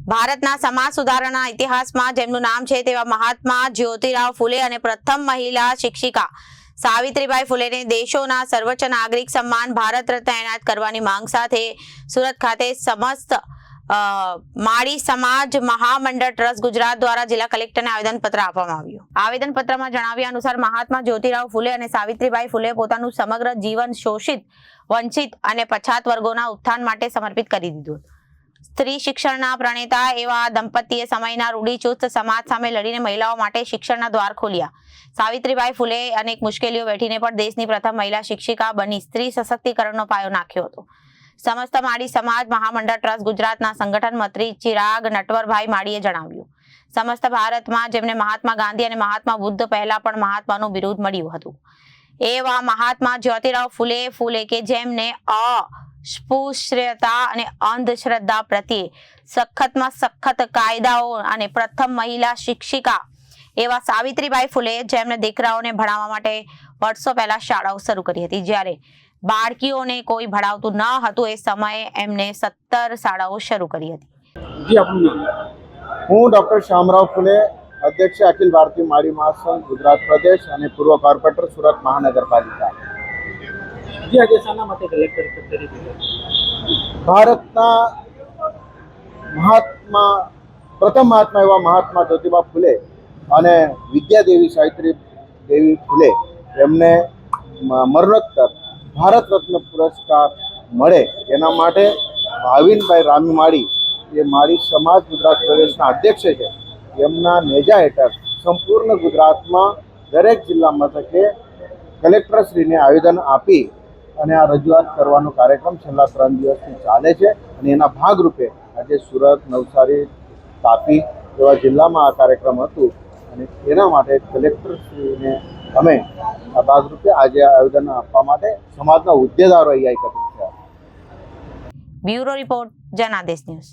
ભારતના સમાજ સુધારણા ઇતિહાસમાં જેમનું નામ છે તેવા મહાત્મા જ્યોતિરાવ ફૂલે અને પ્રથમ મહિલા શિક્ષિકા સાવિત્રીબાઈ ફૂલેને દેશોના સર્વોચ્ચ નાગરિક સન્માન ભારત રત્ન એનાયત કરવાની માંગ સાથે સુરત ખાતે સમસ્ત માળી સમાજ મહામંડળ ટ્રસ્ટ ગુજરાત દ્વારા જિલ્લા કલેક્ટરને આવેદનપત્ર આપવામાં આવ્યું। આવેદનપત્રમાં જણાવ્યા અનુસાર મહાત્મા જ્યોતિરાવ ફૂલે અને સાવિત્રીબાઈ ફૂલે પોતાનું સમગ્ર જીવન શોષિત, વંચિત અને પછાત વર્ગોના ઉત્થાન માટે સમર્પિત કરી દીધું। સ્ત્રી શિક્ષણના પ્રણેતા એવા દંપતીએ સમયના રૂઢિચુસ્ત સમાજ સામે લડીને મહિલાઓ માટે શિક્ષણના દ્વાર ખોલ્યા। સાવિત્રીબાઈ ફૂલે અનેક મુશ્કેલીઓ વેઠીને પણ દેશની પ્રથમ મહિલા શિક્ષિકા બની સ્ત્રી સશક્તિકરણનો પાયો નાખ્યો હતો। સમસ્ત માળી સમાજ મહામંડળ ટ્રસ્ટ ગુજરાતના સંગઠન મંત્રી ચિરાગ નટવરભાઈ માળીએ જણાવ્યું, સમસ્ત ભારતમાં જેમને મહાત્મા ગાંધી અને મહાત્મા બુદ્ધ પહેલા પણ મહાત્માનું બિરુદ મળ્યું હતું, એવા મહાત્મા જ્યોતિરાવ ફૂલે કે જેમને અસ્પૃશ્યતા અને અંધશ્રદ્ધા પ્રત્યે સખતમાં સખત કાયદાઓ અને પ્રથમ મહિલા શિક્ષિકા એવા સાવિત્રીબાઈ ફૂલે જેમને દીકરાઓને ભણાવવા માટે વર્ષો પહેલા શાળાઓ શરૂ કરી હતી। જ્યારે બાળકીઓને કોઈ ભણાવતું ન હતું એ સમયે એમને 17 શાળાઓ શરૂ કરી હતી। હું ડોક્ટર શામરાવ ફૂલે, અધ્યક્ષ અખિલ ભારતીય માળી મહાસંઘ ગુજરાત પ્રદેશ અને પૂર્વ કોર્પોરેટર સુરત મહાનગરપાલિકા। ભારતના પ્રથમ મહાત્મા એવા મહાત્મા જ્યોતિબા ફૂલે અને વિદ્યાદેવી સાવિત્રી દેવી ફૂલે એમને મરણોત્તર ભારત રત્ન પુરસ્કાર મળે એના માટે ભાવિનભાઈ રામી માળી એ માળી સમાજ ગુજરાત પ્રદેશના અધ્યક્ષ છે, એમના નેજા હેઠળ સંપૂર્ણ ગુજરાતમાં દરેક જિલ્લા મથકે કલેક્ટરશ્રીને આવેદન આપી અને આ રજૂઆત કરવાનો કાર્યક્રમ છેલ્લા 3 દિવસથી ચાલે છે અને એના ભાગરૂપે આજે સુરત, નવસારી, તાપી એવા જિલ્લામાં આ કાર્યક્રમ હતું અને એના માટે કલેક્ટરશ્રીને અમે આ ભાગરૂપે આજે આવેદન આપવા માટે સમાજના હોદ્દેદારો અહીંયા એકત્રિત થયા। Bureau report, Janadesh news.